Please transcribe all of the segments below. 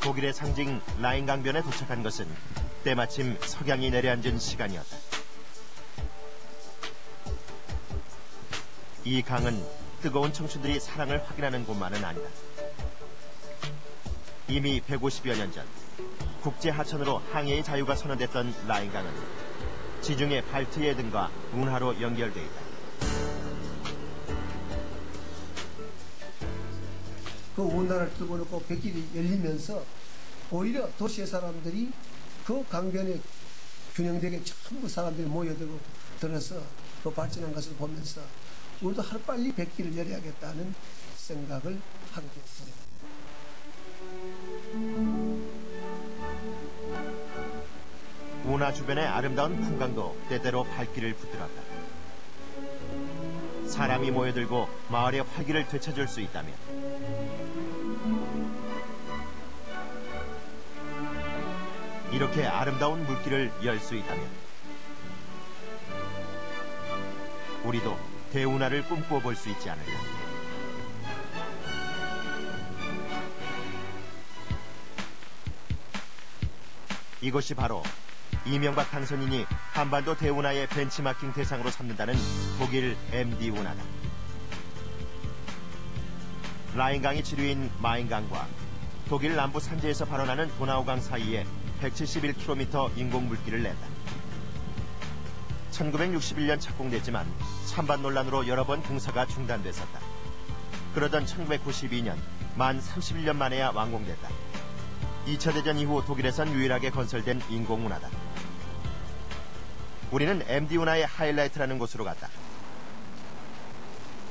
독일의 상징 라인 강변에 도착한 것은 때마침 석양이 내려앉은 시간이었다. 이 강은 뜨거운 청춘들이 사랑을 확인하는 곳만은 아니다. 이미 150여 년 전 국제 하천으로 항해의 자유가 선언됐던 라인강은 지중해 발트해 등과 운하로 연결돼 있다. 그 운하를 뚫고 놓고 백길이 열리면서 오히려 도시의 사람들이 그 강변에 균형되게 전부 사람들이 모여들어서 그 발전한 것을 보면서 우리도 하루빨리 백길을 열어야겠다는 생각을 하게 되었습니다. 운하 주변의 아름다운 풍광도 때때로 발길을 붙들었다. 사람이 모여들고 마을의 활기를 되찾을 수 있다면 이렇게 아름다운 물길을 열 수 있다면 우리도 대운하를 꿈꾸어 볼 수 있지 않을까. 이것이 바로 이명박 당선인이 한반도 대운하의 벤치마킹 대상으로 삼는다는 독일 MD 운하다. 라인강이 지류인 마인강과 독일 남부 산지에서 발원하는 도나우강 사이에 171km 인공 물길을 낸다. 1961년 착공됐지만 찬반 논란으로 여러 번 공사가 중단됐었다. 그러던 1992년 만 31년 만에야 완공됐다. 2차 대전 이후 독일에선 유일하게 건설된 인공운하다. 우리는 MD 운하의 하이라이트라는 곳으로 갔다.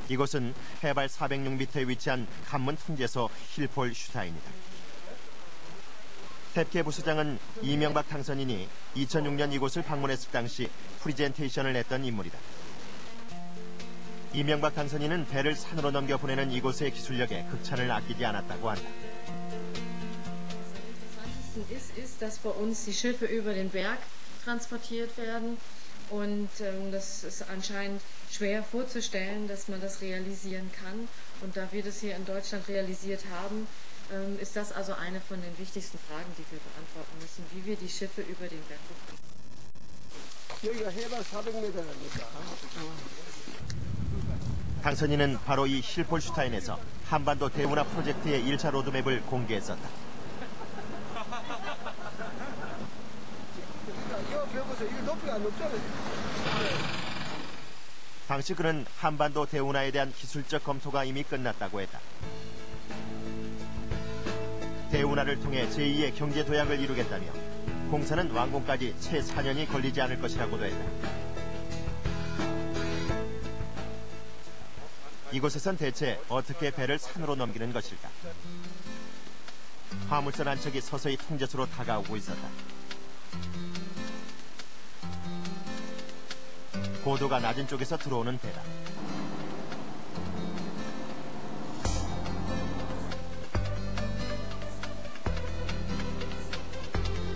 이곳은 해발 406m에 위치한 관문 통제소 힐폴슈타인이다. 탭케 부수장은 이명박 당선인이 2006년 이곳을 방문했을 당시 프리젠테이션을 했던 인물이다. 이명박 당선인은 배를 산으로 넘겨 보내는 이곳의 기술력에 극찬을 아끼지 않았다고 한다. ist, dass bei uns die Schiffe über den Berg transportiert werden und das ist anscheinend schwer vorzustellen, dass man das realisieren kann und da wir das hier in Deutschland realisiert haben, ist das also eine von den wichtigsten Fragen, die wir beantworten müssen, wie wir die Schiffe über den Berg bekommen. 여기가 해발 400m라니까. 당선인은 바로 이 힐폴슈타인에서 한반도 대운하 프로젝트의 1차 로드맵을 공개했었다. 당시 그는 한반도 대운하에 대한 기술적 검토가 이미 끝났다고 했다. 대운하를 통해 제2의 경제 도약을 이루겠다며 공사는 완공까지 채 4년이 걸리지 않을 것이라고도 했다. 이곳에선 대체 어떻게 배를 산으로 넘기는 것일까? 화물선 한 척이 서서히 통제소로 다가오고 있었다. 고도가 낮은 쪽에서 들어오는 배다.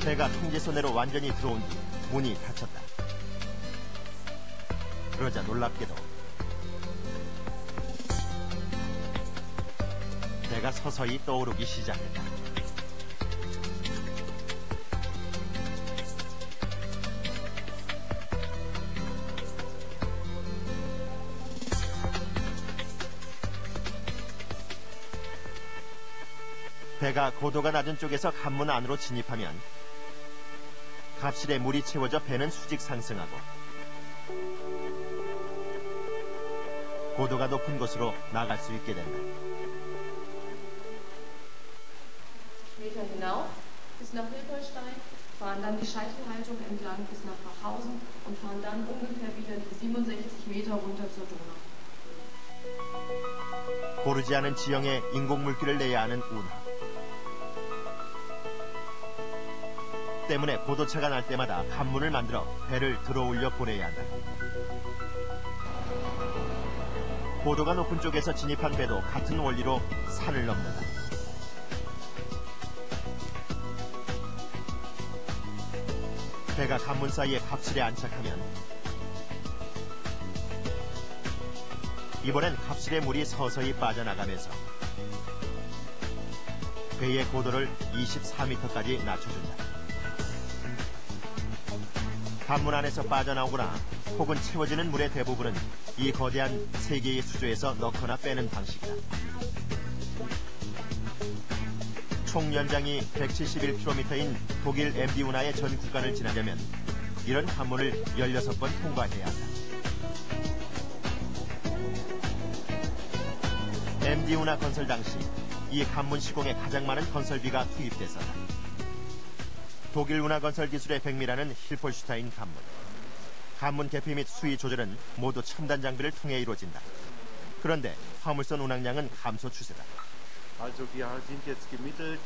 배가 통제소 내로 완전히 들어온 뒤 문이 닫혔다. 그러자 놀랍게도 배가 서서히 떠오르기 시작했다. 배가 고도가 낮은 쪽에서 관문 안으로 진입하면 갑실에 물이 채워져 배는 수직 상승하고 고도가 높은 곳으로 나갈 수 있게 된다. Meter hinauf bis nach Hilperstein, fahren dann die Scheitelhaltung entlang bis nach Bachhausen und fahren dann ungefähr wieder die 67 Meter runter zur Donau. 고르지 않은 지형에 인공물길을 내야 하는 운하. 때문에 고도차가 날 때마다 관문을 만들어 배를 들어올려 보내야 한다. 고도가 높은 쪽에서 진입한 배도 같은 원리로 산을 넘는다. 배가 관문 사이에 갑실에 안착하면 이번엔 갑실의 물이 서서히 빠져나가면서 배의 고도를 24m까지 낮춰준다. 관문 안에서 빠져나오거나 혹은 채워지는 물의 대부분은 이 거대한 3개의 수조에서 넣거나 빼는 방식이다. 총 연장이 171km인 독일 MD 운하의 전 구간을 지나려면 이런 관문을 16번 통과해야 한다. MD 운하 건설 당시 이 관문 시공에 가장 많은 건설비가 투입됐었다. 독일 운하 건설 기술의 백미라는 힐폴슈타인 관문. 관문 개폐 및 수위 조절은 모두 첨단 장비를 통해 이루어진다. 그런데 화물선 운항량은 감소 추세다. Also wir sind jetzt gemittelt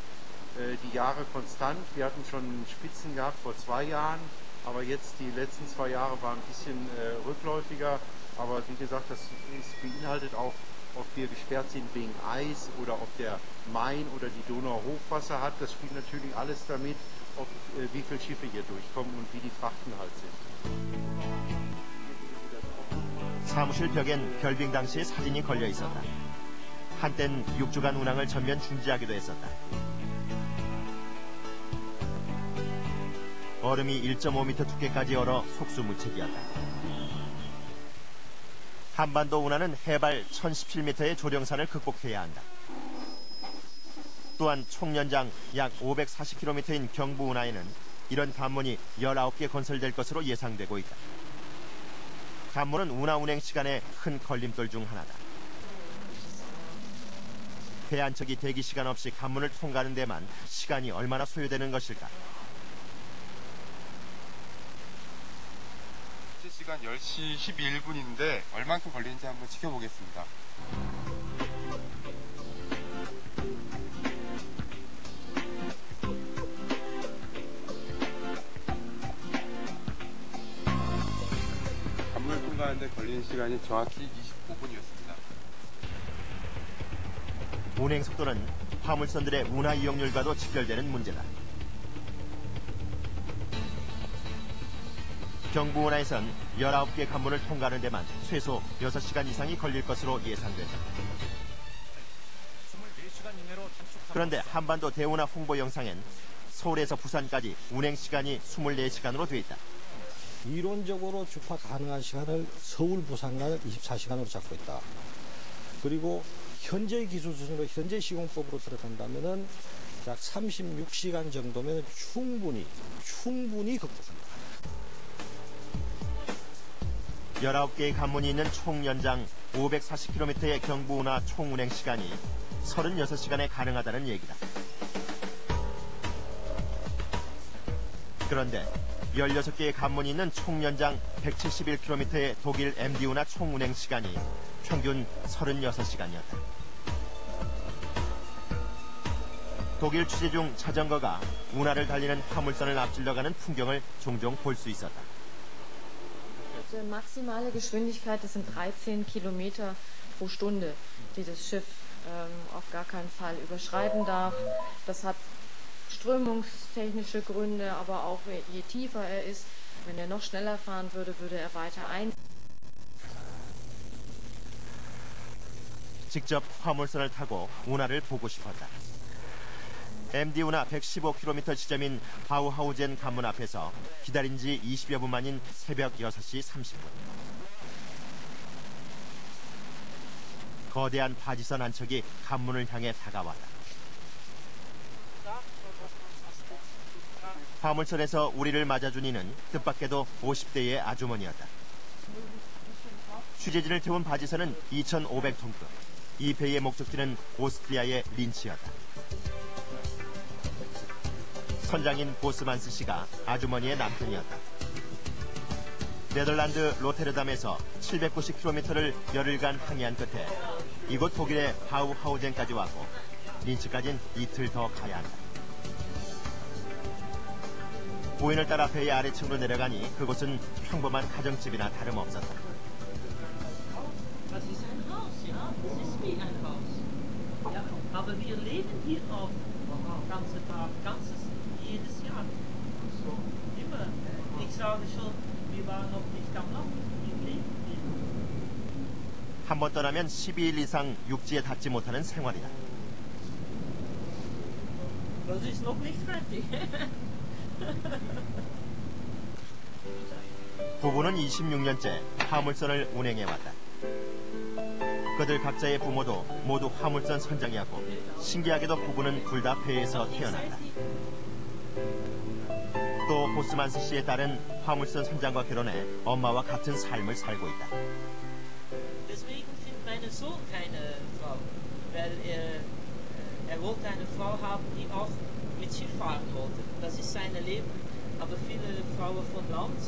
die Jahre konstant. Wir hatten schon Spitzen gehabt vor 2 Jahren, aber jetzt die letzten 2 Jahre waren ein bisschen rückläufiger. Aber wie gesagt, das beinhaltet auch, ob wir gesperrt sind wegen Eis oder ob der Main oder die Donau Hochwasser hat. Das spielt natürlich alles damit, ob, wie viele Schiffe hier durchkommen und wie die Frachten halt sind. 사무실 벽엔 결빙 당시의 사진이 걸려 있었다. 한땐 6주간 운항을 전면 중지하기도 했었다. 얼음이 1.5m 두께까지 얼어 속수무책이었다. 한반도 운하는 해발 1017m의 조령산을 극복해야 한다. 또한 총 연장 약 540km인 경부 운하에는 이런 관문이 19개 건설될 것으로 예상되고 있다. 관문은 운하 운행 시간의 큰 걸림돌 중 하나다. 배 한 척이 대기 시간 없이 관문을 통과하는 데만 시간이 얼마나 소요되는 것일까? 시간 10시 12분인데 얼만큼 걸리는지 한번 지켜보겠습니다. 관문을 통과하는데 걸리는 시간이 정확히 29분이었습니다. 운행 속도는 화물선들의 운하 이용률과도 직결되는 문제다. 경부 운하에선 19개 관문을 통과하는 데만 최소 6시간 이상이 걸릴 것으로 예상된다. 그런데 한반도 대운하 홍보 영상엔 서울에서 부산까지 운행 시간이 24시간으로 돼 있다. 이론적으로 주파 가능한 시간을 서울 부산간 24시간으로 잡고 있다. 그리고 현재 기술 수준으로 현재 시공법으로 들어간다면은 약 36시간 정도면 충분히 극복합니다. 19개의 관문이 있는 총 연장 540km의 경부 운하 총 운행 시간이 36시간에 가능하다는 얘기다. 그런데 16개의 관문이 있는 총 연장 171km의 독일 MD 운하 총 운행 시간이 평균 36시간이었다. 독일 취재 중 자전거가 운하를 달리는 화물선을 앞질러 가는 풍경을 종종 볼 수 있었다. Die maximale Geschwindigkeit, das sind 13 Kilometer pro Stunde, die das Schiff auf gar keinen Fall überschreiten darf. Das hat strömungstechnische Gründe, aber auch je tiefer er ist, wenn er noch schneller fahren würde, würde er weiter ein. 직접 화물선을 타고 운하를 보고 싶었다. MD 운하 115km 지점인 바우하우젠 관문 앞에서 기다린 지 20여 분 만인 새벽 6시 30분. 거대한 바지선 한 척이 관문을 향해 다가왔다. 화물선에서 우리를 맞아준 이는 뜻밖에도 50대의 아주머니였다. 취재진을 태운 바지선은 2,500톤급. 이 배의 목적지는 오스트리아의 린치였다. 선장인 보스만스 씨가 아주머니의 남편이었다. 네덜란드 로테르담에서 790km를 열흘간 항해한 끝에 이곳 독일의 바우하우젠까지 왔고 린치까지는 이틀 더 가야 한다. 부인을 따라 배의 아래층으로 내려가니 그곳은 평범한 가정집이나 다름없었다. Das ist ein Haus, ja. Das ist wie ein Haus. Ja, aber wir leben hier auch ganze Tag, jedes Jahr. So, immer. Ich sage schon, wir waren noch nicht am Land. Wir leben hier. 한 번 떠나면 12일 이상 육지에 닿지 못하는 생활이다. Das ist noch nicht fertig. 부부는 26년째 화물선을 운행해왔다. 그들 각자의 부모도 모두 화물선 선장이었고 신기하게도 부부는 둘 다 배에서 태어났다. 또 보스만스 씨의 딸은 화물선 선장과 결혼해 엄마와 같은 삶을 살고 있다. Deswegen findet meine Sohn keine Frau, weil wollte eine Frau haben, die auch mit Schiff fahren wollte. Das ist sein Leben. Aber viele Frauen von Land